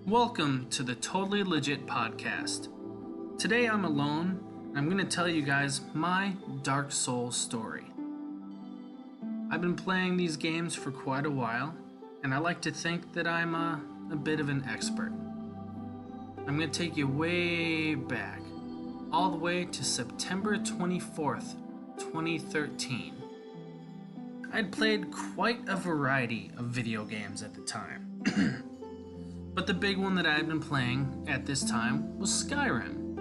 Welcome to the Totally Legit podcast. Today I'm alone. I'm going to tell you guys my Dark Souls story. I've been playing these games for quite a while, and I like to think that I'm a bit of an expert. I'm going to take you way back, all the way to September 24th, 2013. I'd played quite a variety of video games at the time. But the big one that I had been playing at this time was Skyrim.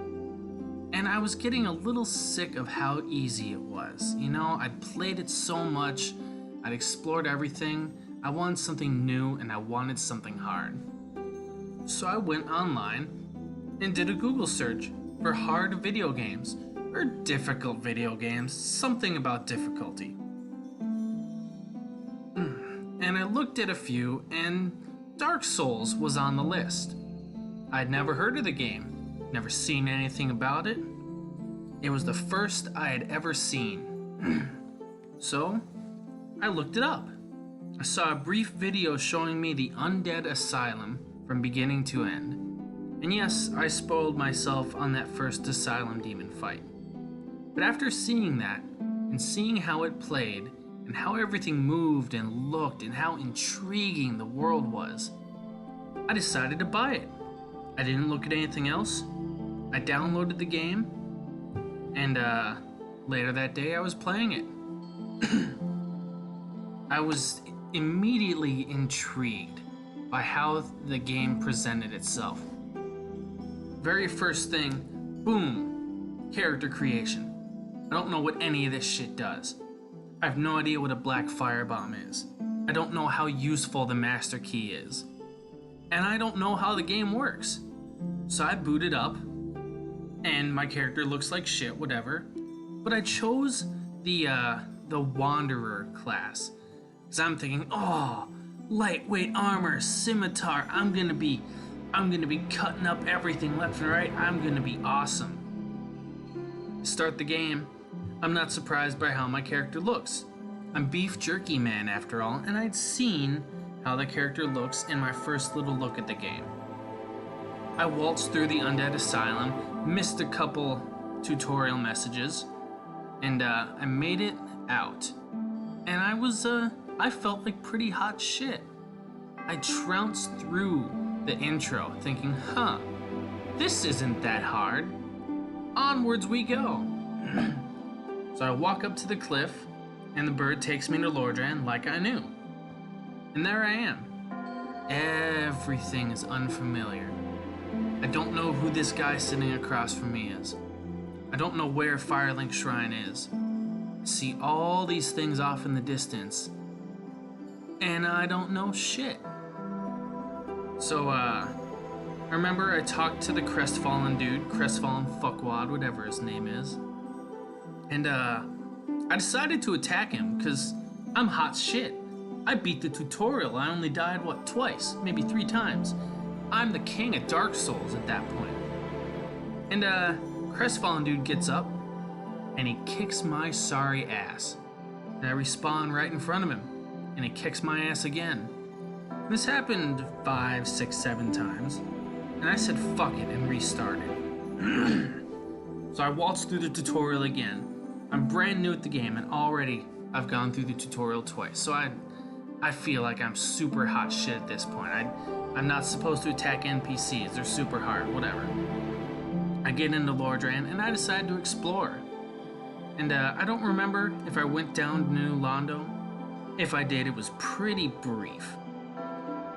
And I was getting a little sick of how easy it was. You know, I'd played it so much, I'd explored everything, I wanted something new and I wanted something hard. So I went online and did a Google search for hard video games, or difficult video games, something about difficulty. And I looked at a few, and Dark Souls was on the list. I'd never heard of the game, never seen anything about it. It was the first I had ever seen. So, I looked it up. I saw a brief video showing me the Undead Asylum from beginning to end. And yes, I spoiled myself on that first Asylum demon fight. But after seeing that, and seeing how it played, and how everything moved and looked, and how intriguing the world was, I decided to buy it. I didn't look at anything else. I downloaded the game, and later that day I was playing it. I was immediately intrigued by how the game presented itself. Very first thing, boom, character creation. I don't know what any of this shit does. I have no idea what a black firebomb is. I don't know how useful the master key is. And I don't know how the game works. So I booted up, and my character looks like shit, whatever. But I chose the Wanderer class. Because I'm thinking, oh, lightweight armor, scimitar, I'm gonna be cutting up everything left and right. I'm gonna be awesome. Start the game. I'm not surprised by how my character looks. I'm Beef Jerky Man after all, and I'd seen how the character looks in my first little look at the game. I waltzed through the Undead Asylum, missed a couple tutorial messages, and I made it out. And I felt like pretty hot shit. I trounced through the intro thinking, this isn't that hard. Onwards we go. So I walk up to the cliff, and the bird takes me to Lordran like I knew. And there I am. Everything is unfamiliar. I don't know who this guy sitting across from me is. I don't know where Firelink Shrine is. I see all these things off in the distance, and I don't know shit. So, I remember I talked to the crestfallen dude, crestfallen fuckwad, whatever his name is. And I decided to attack him because I'm hot shit. I beat the tutorial. I only died, twice, maybe 3 times. I'm the king of Dark Souls at that point. And crestfallen dude gets up and he kicks my sorry ass. And I respawn right in front of him, and he kicks my ass again. This happened 5, 6, 7 times, and I said fuck it and restarted. So I waltzed through the tutorial again. I'm brand new at the game, and already I've gone through the tutorial twice, so I feel like I'm super hot shit at this point. I'm not supposed to attack NPCs, they're super hard, whatever. I get into Lordran, and I decide to explore. And I don't remember if I went down to New Londo. If I did, it was pretty brief.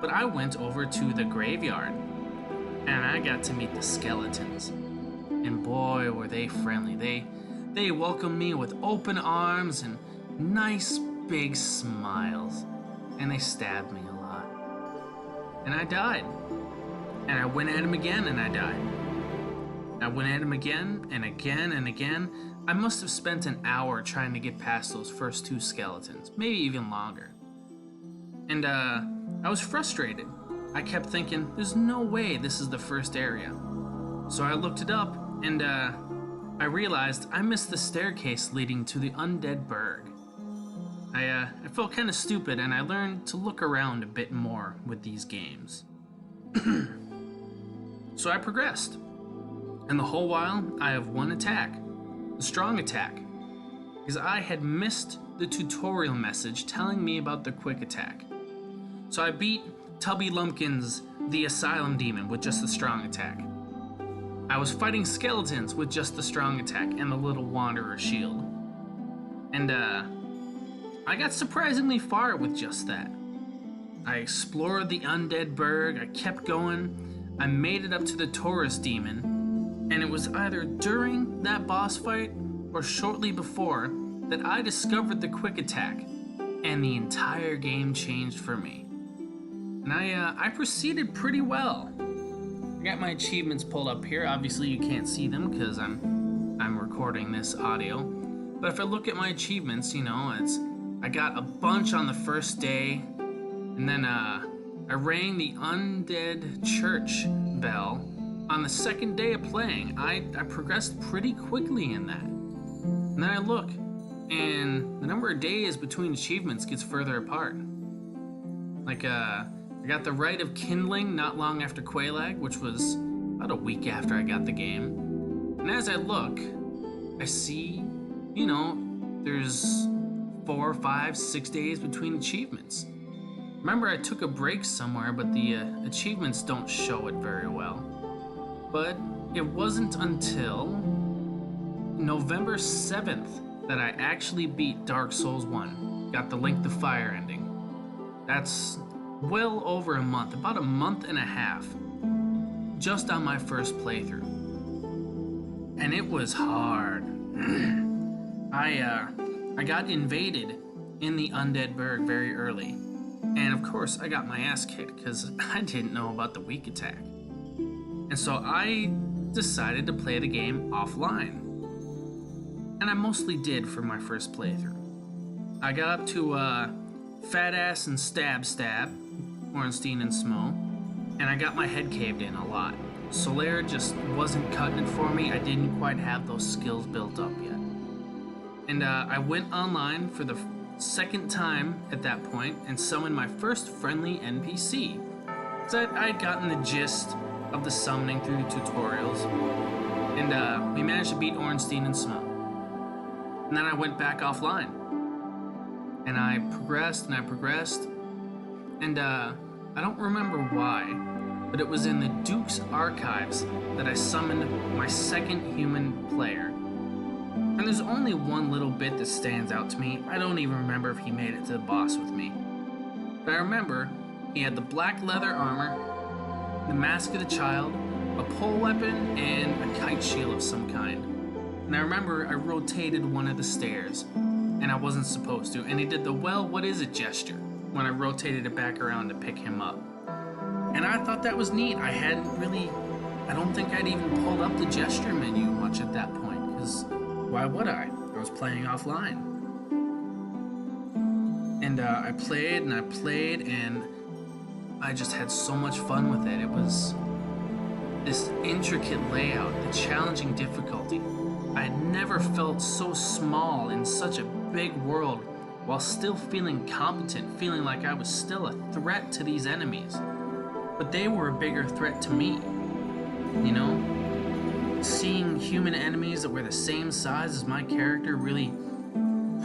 But I went over to the graveyard, and I got to meet the skeletons. And boy, were they friendly. They welcomed me with open arms and nice big smiles. And they stabbed me a lot. And I died. And I went at him again and I died. I went at him again and again and again. I must have spent an hour trying to get past those first 2 skeletons, maybe even longer. And I was frustrated. I kept thinking, there's no way this is the first area. So I looked it up, and I realized I missed the staircase leading to the Undead Burg. I felt kind of stupid, and I learned to look around a bit more with these games. So I progressed. And the whole while, I have one attack, the strong attack, because I had missed the tutorial message telling me about the quick attack. So I beat Tubby Lumpkins, the Asylum Demon, with just the strong attack. I was fighting skeletons with just the strong attack and the little Wanderer shield. And I got surprisingly far with just that. I explored the Undead Burg, I kept going, I made it up to the Taurus Demon, and it was either during that boss fight or shortly before that I discovered the quick attack, and the entire game changed for me. And I proceeded pretty well. I got my achievements pulled up here. Obviously you can't see them because I'm recording this audio. But if I look at my achievements, I got a bunch on the first day, and then I rang the Undead Church bell on the second day of playing. I progressed pretty quickly in that. And then I look, and the number of days between achievements gets further apart. Like, I got the Rite of Kindling not long after Quelaag, which was about a week after I got the game. And as I look, I see, there's 4, 5, 6 days between achievements. Remember, I took a break somewhere, but the achievements don't show it very well. But it wasn't until November 7th that I actually beat Dark Souls 1. Got the Link to Fire ending. That's well over a month, about a month and a half, just on my first playthrough. And it was hard. I got invaded in the Undead Burg very early. And of course, I got my ass kicked because I didn't know about the weak attack. And so I decided to play the game offline. And I mostly did for my first playthrough. I got up to Fat Ass and Stab, Ornstein and Smo, and I got my head caved in a lot. Solaire just wasn't cutting it for me. I didn't quite have those skills built up yet. And I went online for the second time at that point and summoned my first friendly NPC. So I'd gotten the gist of the summoning through the tutorials, and we managed to beat Ornstein and Smo. And then I went back offline, and I progressed, and I don't remember why, but it was in the Duke's archives that I summoned my second human player. And there's only one little bit that stands out to me. I don't even remember if he made it to the boss with me. But I remember he had the black leather armor, the Mask of the Child, a pole weapon, and a kite shield of some kind. And I remember I rotated one of the stairs, and I wasn't supposed to, and he did the what is it gesture when I rotated it back around to pick him up. And I thought that was neat. I don't think I'd even pulled up the gesture menu much at that point, because why would I? I was playing offline. And I played, and I just had so much fun with it. It was this intricate layout, the challenging difficulty. I had never felt so small in such a big world while still feeling competent, feeling like I was still a threat to these enemies. But they were a bigger threat to me, Seeing human enemies that were the same size as my character really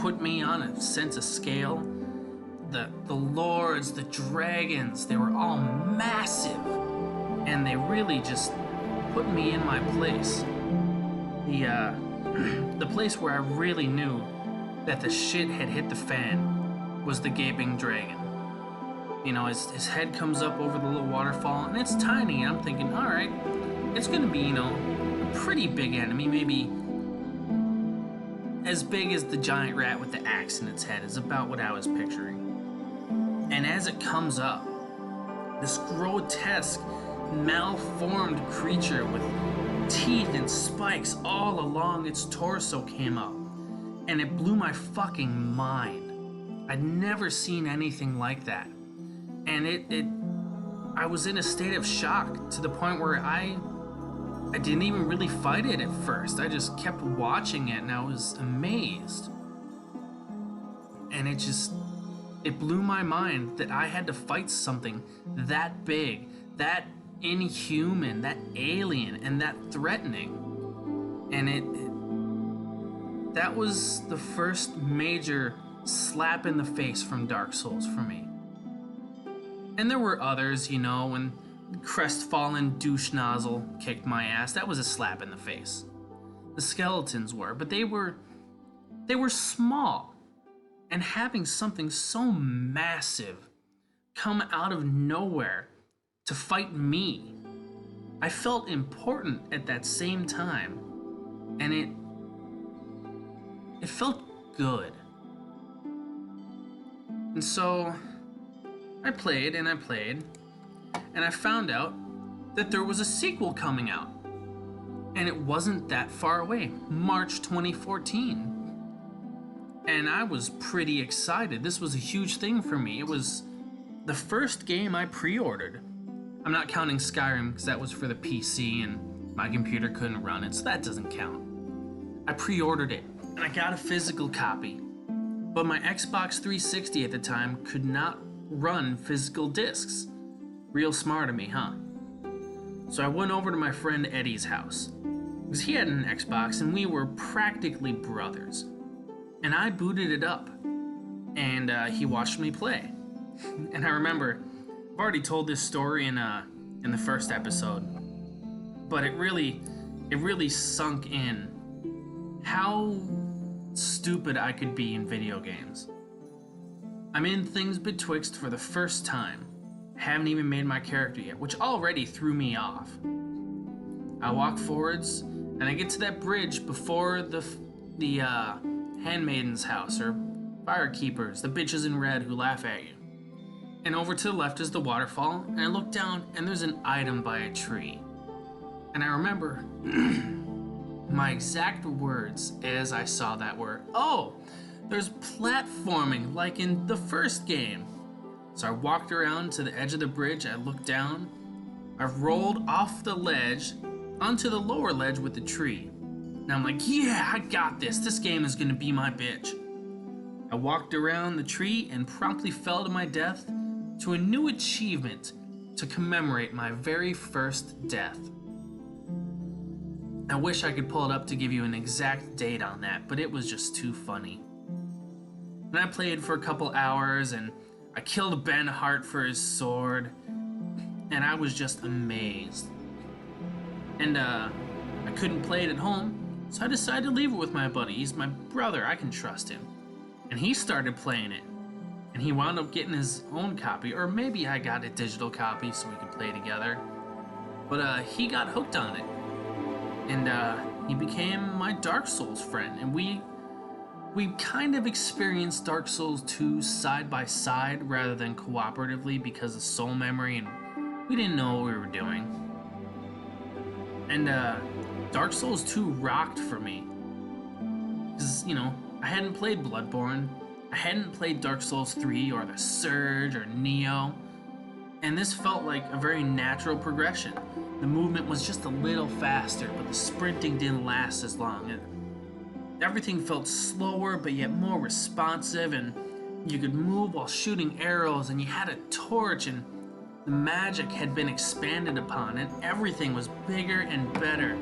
put me on a sense of scale. The lords, the dragons, they were all massive, and they really just put me in my place. The place where I really knew that the shit had hit the fan was the Gaping Dragon. His head comes up over the little waterfall, and it's tiny, and I'm thinking, alright, it's gonna be, a pretty big enemy, maybe as big as the giant rat with the axe in its head is about what I was picturing. And as it comes up, this grotesque, malformed creature with teeth and spikes all along its torso came up, and it blew my fucking mind. I'd never seen anything like that. And I was in a state of shock to the point where I didn't even really fight it at first. I just kept watching it, and I was amazed. And it blew my mind that I had to fight something that big, that inhuman, that alien, and that threatening. And that was the first major slap in the face from Dark Souls for me. And there were others, you know, when crestfallen douche nozzle kicked my ass. That was a slap in the face. The skeletons were, but they were small. And having something so massive come out of nowhere to fight me, I felt important at that same time. And it felt good. And so I played and I played, and I found out that there was a sequel coming out. And it wasn't that far away, March 2014. And I was pretty excited. This was a huge thing for me. It was the first game I pre-ordered. I'm not counting Skyrim because that was for the PC and my computer couldn't run it, so that doesn't count. I pre-ordered it and I got a physical copy. But my Xbox 360 at the time could not run physical discs. Real smart of me, huh? So I went over to my friend Eddie's house, because he had an Xbox and we were practically brothers. And I booted it up, and he watched me play. And I remember, I've already told this story in the first episode, but it really sunk in how stupid I could be in video games. I'm in Things Betwixt for the first time. Haven't even made my character yet, which already threw me off. I walk forwards, and I get to that bridge before the handmaiden's house, or firekeepers, the bitches in red who laugh at you. And over to the left is the waterfall, and I look down, and there's an item by a tree. And I remember my exact words as I saw that were, "Oh, there's platforming like in the first game." So I walked around to the edge of the bridge, I looked down, I rolled off the ledge onto the lower ledge with the tree. Now I'm like, yeah, I got this. This game is gonna be my bitch. I walked around the tree and promptly fell to my death to a new achievement to commemorate my very first death. I wish I could pull it up to give you an exact date on that, but it was just too funny. And I played for a couple hours and I killed Ben Hart for his sword, and I was just amazed. And I couldn't play it at home, so I decided to leave it with my buddy. He's my brother, I can trust him. And he started playing it, and he wound up getting his own copy, or maybe I got a digital copy so we could play together. But he got hooked on it, and he became my Dark Souls friend, and we kind of experienced Dark Souls 2 side by side rather than cooperatively because of soul memory, and we didn't know what we were doing. And Dark Souls 2 rocked for me, because, you know, I hadn't played Bloodborne, I hadn't played Dark Souls 3 or The Surge or Neo, and this felt like a very natural progression. The movement was just a little faster, but the sprinting didn't last as long. Everything felt slower, but yet more responsive, and you could move while shooting arrows, and you had a torch, and the magic had been expanded upon, and everything was bigger and better.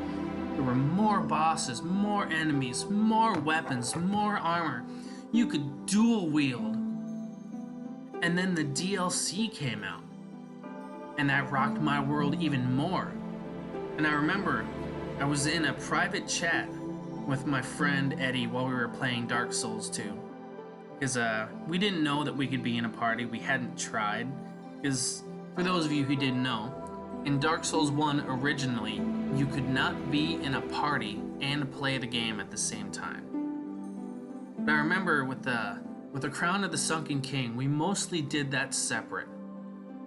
There were more bosses, more enemies, more weapons, more armor. You could dual wield. And then the DLC came out, and that rocked my world even more. And I remember I was in a private chat with my friend Eddie while we were playing Dark Souls 2. Because we didn't know that we could be in a party, we hadn't tried. Because for those of you who didn't know, in Dark Souls 1 originally, you could not be in a party and play the game at the same time. But I remember with the Crown of the Sunken King, we mostly did that separate.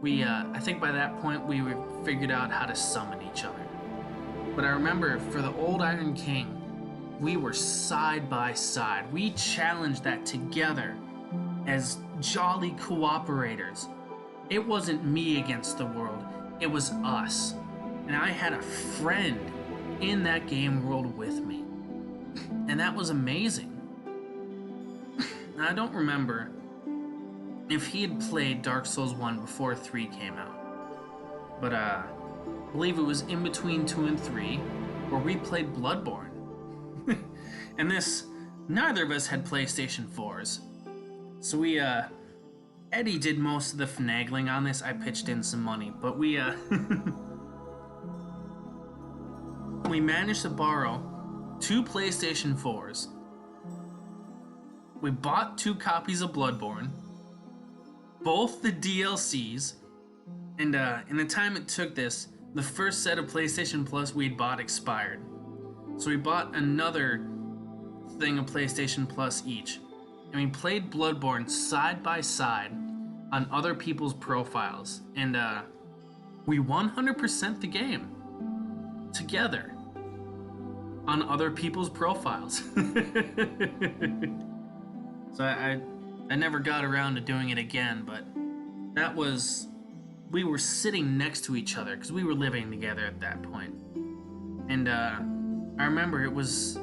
I think by that point we figured out how to summon each other. But I remember for the Old Iron King, we were side by side. We challenged that together as jolly cooperators. It wasn't me against the world, it was us. And I had a friend in that game world with me. And that was amazing. Now, I don't remember if he had played Dark Souls 1 before 3 came out. But believe it was in between 2 and 3, where we played Bloodborne. And neither of us had PlayStation 4s. So Eddie did most of the finagling on this. I pitched in some money, but we managed to borrow 2 PlayStation 4s. We bought 2 copies of Bloodborne, both the DLCs, and in the time it took this, the first set of PlayStation Plus we'd bought expired. So we bought another thing of PlayStation Plus each, and we played Bloodborne side by side on other people's profiles, and we 100% the game together on other people's profiles. So I never got around to doing it again, but we were sitting next to each other because we were living together at that point. And I remember it was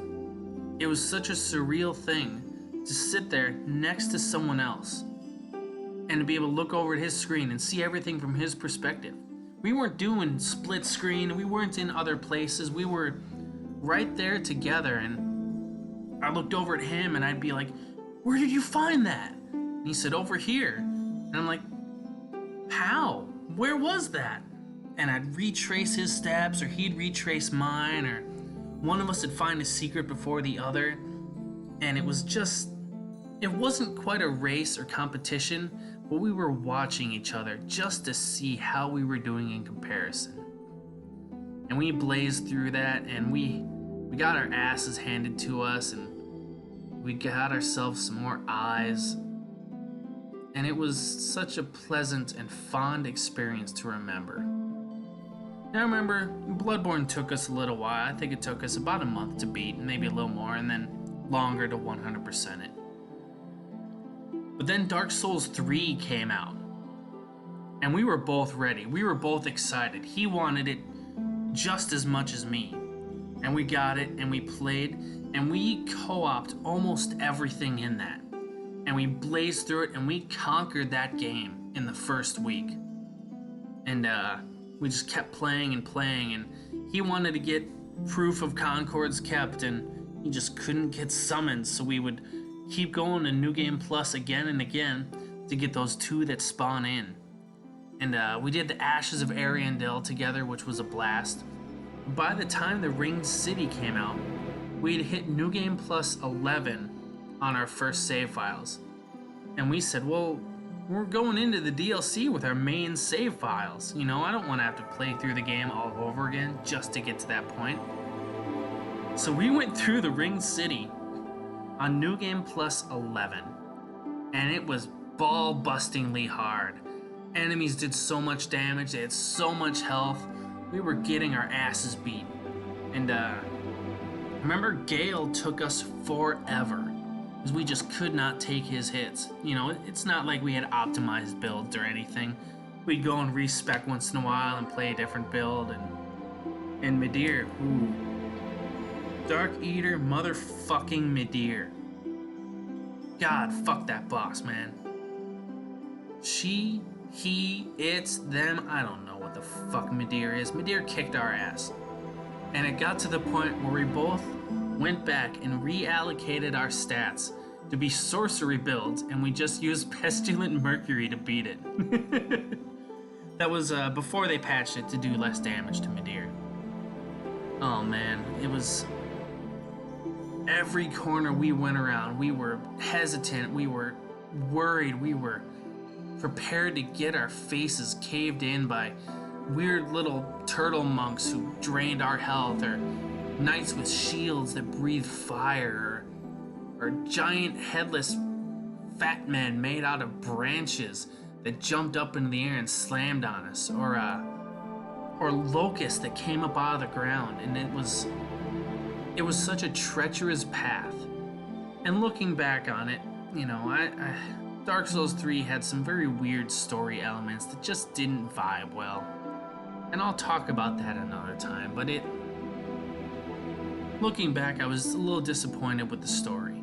such a surreal thing to sit there next to someone else and to be able to look over at his screen and see everything from his perspective. We weren't doing split screen, we weren't in other places, we were right there together, and I looked over at him and I'd be like, "Where did you find that?" And he said, "Over here." And I'm like, "How? Where was that?" And I'd retrace his steps, or he'd retrace mine, or one of us would find a secret before the other. And it wasn't quite a race or competition, but we were watching each other just to see how we were doing in comparison. And we blazed through that, and we got our asses handed to us, and we got ourselves some more eyes. And it was such a pleasant and fond experience to remember. Now remember, Bloodborne took us a little while. I think it took us about a month to beat, maybe a little more, and then longer to 100% it. But then Dark Souls 3 came out, and we were both ready. We were both excited. He wanted it just as much as me. And we got it, and we played, and we co-opted almost everything in that. And we blazed through it, and we conquered that game in the first week. And we just kept playing, and he wanted to get proof of Concords kept, and he just couldn't get summoned, so we would keep going to New Game Plus again and again to get those 2 that spawn in. And we did the Ashes of Ariandel together, which was a blast. By the time the Ringed City came out, we'd hit New Game Plus 11 on our first save files. And we said, well, we're going into the DLC with our main save files. You know, I don't want to have to play through the game all over again just to get to that point. So we went through the Ringed City on New Game Plus 11, and it was ball-bustingly hard. Enemies did so much damage, they had so much health, we were getting our asses beat. And remember, Gale took us forever, because we just could not take his hits. You know, it's not like we had optimized builds or anything. We'd go and respec once in a while and play a different build, and Midir, ooh. Dark Eater motherfucking Midir. God, fuck that boss, man. She, he, it's, them, I don't know what the fuck Midir is. Midir kicked our ass. And it got to the point where we both went back and reallocated our stats to be sorcery builds, and we just used Pestilent Mercury to beat it. That was before they patched it to do less damage to Midir. Oh man, it was... Every corner we went around, we were hesitant, we were worried, we were prepared to get our faces caved in by weird little turtle monks who drained our health, or knights with shields that breathed fire, or giant headless fat men made out of branches that jumped up into the air and slammed on us, or locusts that came up out of the ground, and it was such a treacherous path. And looking back on it, you know, Dark Souls 3 had some very weird story elements that just didn't vibe well. And I'll talk about that another time, but looking back, I was a little disappointed with the story.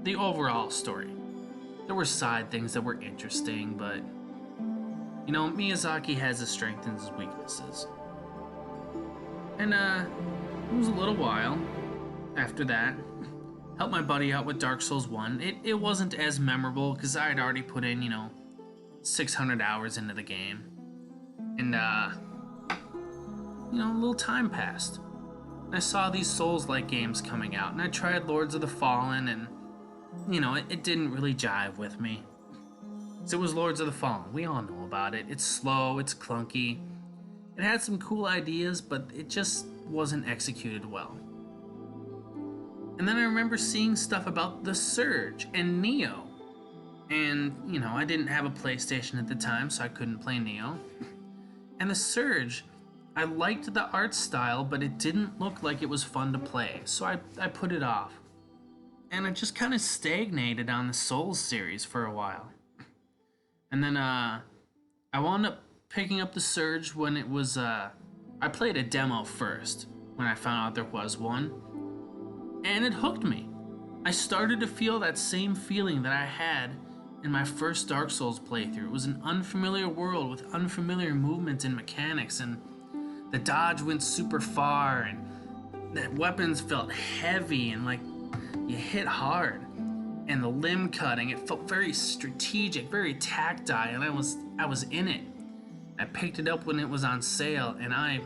The overall story. There were side things that were interesting, but, you know, Miyazaki has his strengths and his weaknesses. And it was a little while after that. Helped my buddy out with Dark Souls 1. It wasn't as memorable because I had already put in, 600 hours into the game. And, a little time passed. I saw these Souls-like games coming out, and I tried Lords of the Fallen, and, it didn't really jive with me. So it was Lords of the Fallen. We all know about it. It's slow, it's clunky. It had some cool ideas, but it just wasn't executed well. And then I remember seeing stuff about The Surge and Nioh. And, I didn't have a PlayStation at the time, so I couldn't play Nioh. And The Surge, I liked the art style, but it didn't look like it was fun to play, so I put it off. And I just kind of stagnated on the Souls series for a while. And then I wound up picking up The Surge when it was, I played a demo first, when I found out there was one. And it hooked me. I started to feel that same feeling that I had in my first Dark Souls playthrough. It was an unfamiliar world with unfamiliar movements and mechanics, and the dodge went super far, and the weapons felt heavy and like you hit hard. And the limb cutting, it felt very strategic, very tactile, and I was in it. I picked it up when it was on sale, and I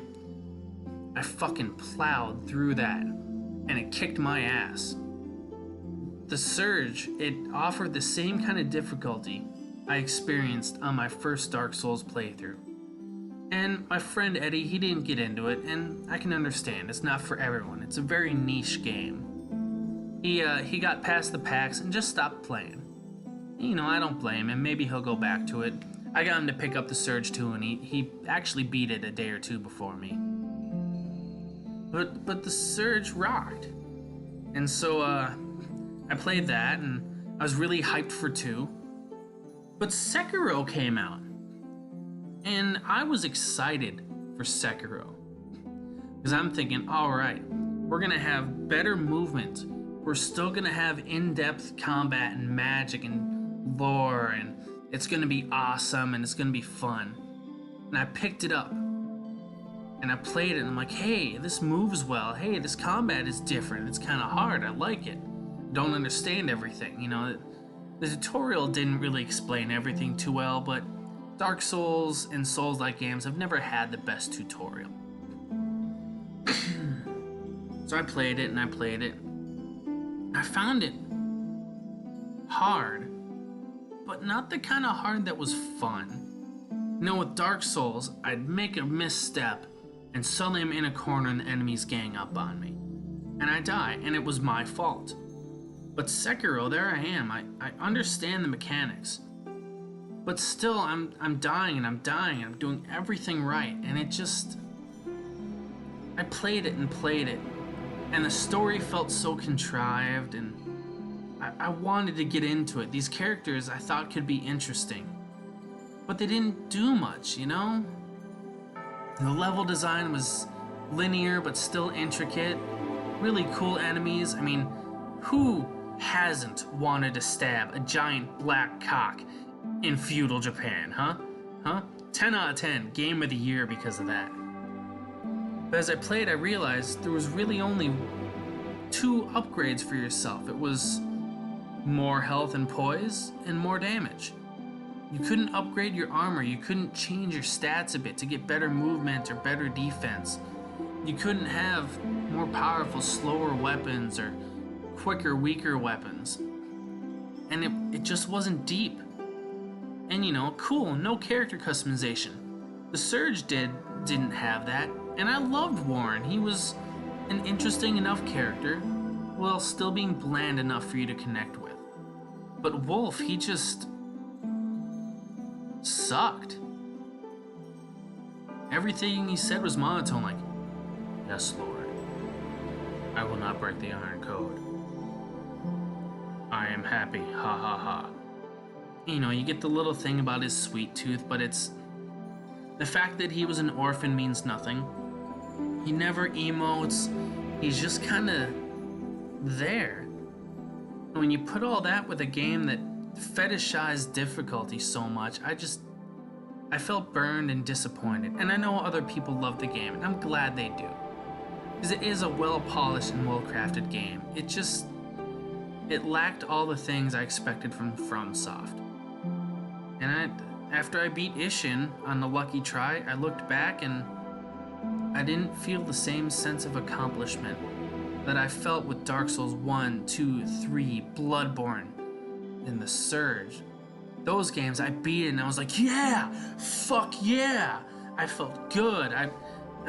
fucking plowed through that. And it kicked my ass. The Surge, it offered the same kind of difficulty I experienced on my first Dark Souls playthrough. And my friend Eddie, he didn't get into it, and I can understand, it's not for everyone. It's a very niche game. He got past the PAX and just stopped playing. I don't blame him, maybe he'll go back to it. I got him to pick up The Surge too, and he actually beat it a day or two before me. But The Surge rocked. And so, I played that, and I was really hyped for 2. But Sekiro came out. And I was excited for Sekiro. Because I'm thinking, alright, we're gonna have better movement. We're still gonna have in-depth combat and magic and lore, and it's gonna be awesome, and it's gonna be fun. And I picked it up. And I played it, and I'm like, hey, this moves well. Hey, this combat is different. It's kind of hard. I like it. Don't understand everything. The tutorial didn't really explain everything too well, but Dark Souls and Souls-like games have never had the best tutorial. So I played it, and I played it. I found it hard, but not the kind of hard that was fun. With Dark Souls, I'd make a misstep, and suddenly I'm in a corner and the enemies gang up on me. And I die, and it was my fault. But Sekiro, there I am. I understand the mechanics. But still, I'm dying, and I'm dying, and I'm doing everything right, and it just... I played it and played it, and the story felt so contrived, and I wanted to get into it. These characters I thought could be interesting. But they didn't do much, The level design was linear but still intricate. Really cool enemies. I mean, who hasn't wanted to stab a giant black cock in feudal Japan, huh? 10 out of 10, game of the year because of that. But as I played, I realized there was really only 2 upgrades for yourself. It was more health and poise and more damage. You couldn't upgrade your armor, you couldn't change your stats a bit to get better movement or better defense. You couldn't have more powerful, slower weapons or quicker, weaker weapons. And it just wasn't deep. And cool, no character customization. The Surge didn't have that, and I loved Warren. He was an interesting enough character, while still being bland enough for you to connect with. But Wolf, he just... sucked. Everything he said was monotone, like, yes, Lord, I will not break the Iron Code. I am happy, ha ha ha. You get the little thing about his sweet tooth, but it's... the fact that he was an orphan means nothing. He never emotes, he's just kinda there. And when you put all that with a game that fetishized difficulty so much, I felt burned and disappointed. And I know other people love the game, and I'm glad they do. because it is a well-polished and well-crafted game. It lacked all the things I expected from FromSoft. And after I beat Ishin on the lucky try, I looked back and I didn't feel the same sense of accomplishment that I felt with Dark Souls 1, 2, 3, Bloodborne, and The Surge. Those games, I beat it and I was like, yeah! Fuck yeah! I felt good. A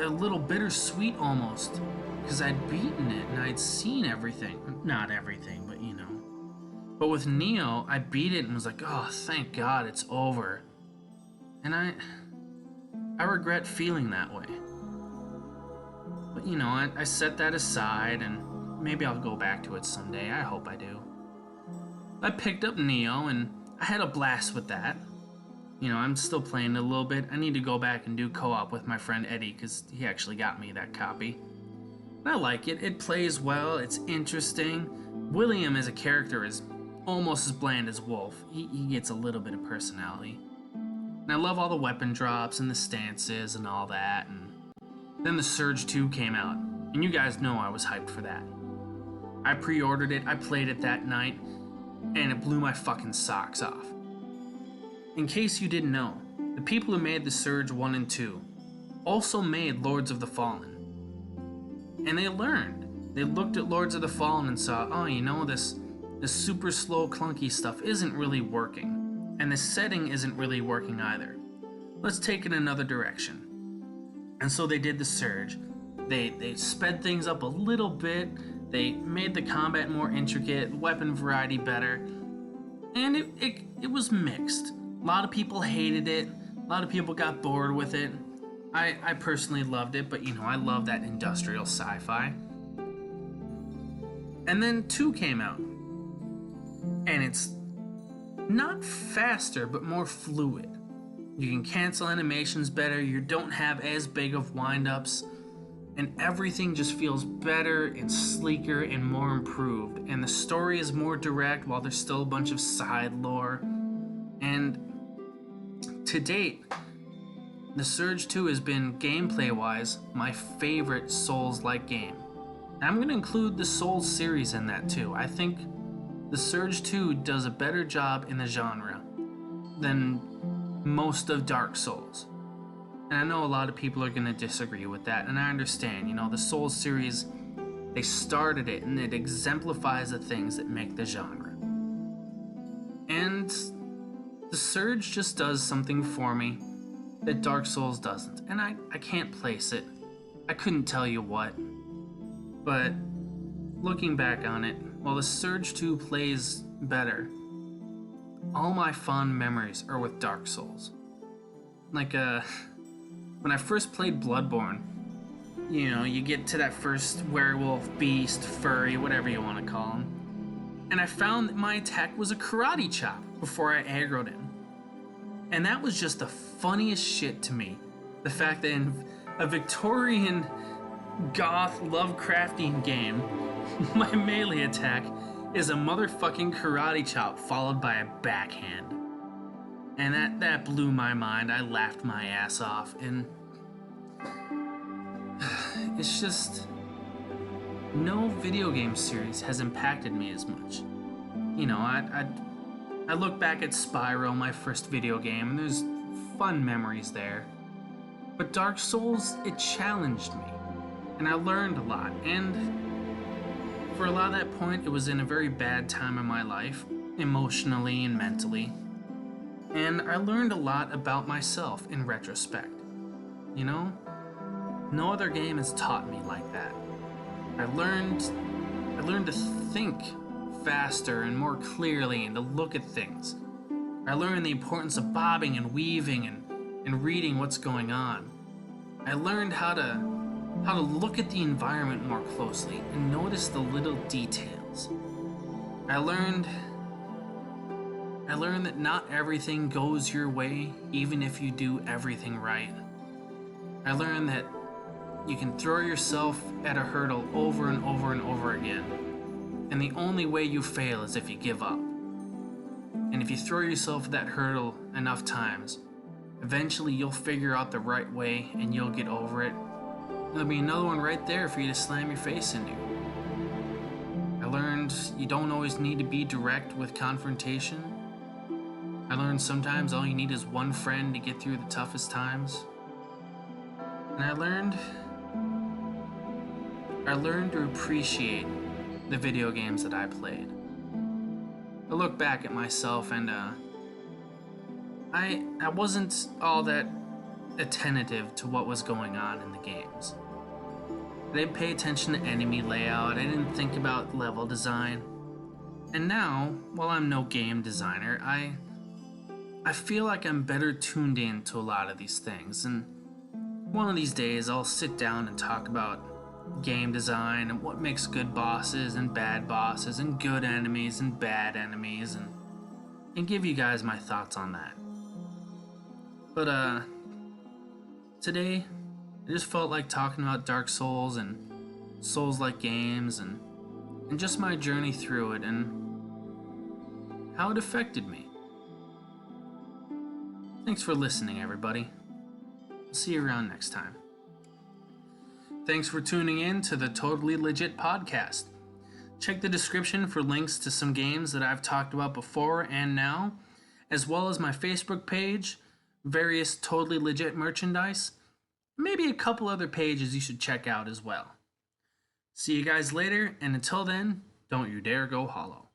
little bittersweet almost, because I'd beaten it and I'd seen everything. Not everything, but you know. But with Neo, I beat it and was like, oh, thank God it's over. And I regret feeling that way. But you know, I set that aside and maybe I'll go back to it someday. I hope I do. I picked up Neo and I had a blast with that. You know, I'm still playing it a little bit. I need to go back and do co-op with my friend Eddie because he actually got me that copy. And I like it. It plays well. It's interesting. William as a character is almost as bland as Wolf. He gets a little bit of personality. And I love all the weapon drops and the stances and all that. And then The Surge 2 came out. And you guys know I was hyped for that. I pre-ordered it. I played it that night. And it blew my fucking socks off. In case you didn't know, the people who made The Surge 1 and 2 also made Lords of the Fallen. And they learned. They looked at Lords of the Fallen and saw, oh, you know, this super slow, clunky stuff isn't really working. And the setting isn't really working either. Let's take it another direction. And so they did The Surge. They sped things up a little bit. They made the combat more intricate, weapon variety better. And it was mixed. A lot of people hated it. A lot of people got bored with it. I personally loved it, but you know, I love that industrial sci-fi. And then 2 came out. And it's not faster, but more fluid. You can cancel animations better, you don't have as big of wind-ups, and everything just feels better and sleeker and more improved. And the story is more direct while there's still a bunch of side lore. And to date, The Surge 2 has been, gameplay-wise, my favorite Souls-like game. And I'm going to include the Souls series in that too. I think The Surge 2 does a better job in the genre than most of Dark Souls. And I know a lot of people are going to disagree with that, and I understand. You know, the Souls series, they started it, and it exemplifies the things that make the genre. And The Surge just does something for me that Dark Souls doesn't, and I can't place it. I couldn't tell you what. But looking back on it, while The Surge 2 plays better, all my fond memories are with Dark Souls. Like, when I first played Bloodborne, you know, you get to that first werewolf, beast, furry, whatever you want to call him, and I found that my attack was a karate chop before I aggroed him. And that was just the funniest shit to me. The fact that in a Victorian goth Lovecraftian game, my melee attack is a motherfucking karate chop followed by a backhand. And that blew my mind. I laughed my ass off, and it's just, no video game series has impacted me as much. You know, I look back at Spyro, my first video game, and there's fun memories there. But Dark Souls, it challenged me, and I learned a lot. And for a lot of that point, it was in a very bad time in my life, emotionally and mentally. And I learned a lot about myself in retrospect. You know? No other game has taught me like that. I learned to think faster and more clearly and to look at things. I learned the importance of bobbing and weaving and reading what's going on. I learned how to look at the environment more closely and notice the little details. I learned that not everything goes your way, even if you do everything right. I learned that you can throw yourself at a hurdle over and over and over again, and the only way you fail is if you give up. And if you throw yourself at that hurdle enough times, eventually you'll figure out the right way and you'll get over it. there'll be another one right there for you to slam your face into. I learned you don't always need to be direct with confrontation. I learned sometimes all you need is one friend to get through the toughest times. And I learned to appreciate the video games that I played. I look back at myself and I wasn't all that attentive to what was going on in the games. I didn't pay attention to enemy layout, I didn't think about level design. And now, while I'm no game designer, I feel like I'm better tuned in to a lot of these things, and one of these days I'll sit down and talk about game design and what makes good bosses and bad bosses and good enemies and bad enemies and give you guys my thoughts on that. But today I just felt like talking about Dark Souls and Souls-like games and just my journey through it and how it affected me. Thanks for listening, everybody. I'll see you around next time. Thanks for tuning in to the Totally Legit podcast. Check the description for links to some games that I've talked about before and now, as well as my Facebook page, various Totally Legit merchandise, maybe a couple other pages you should check out as well. See you guys later, and until then, don't you dare go hollow.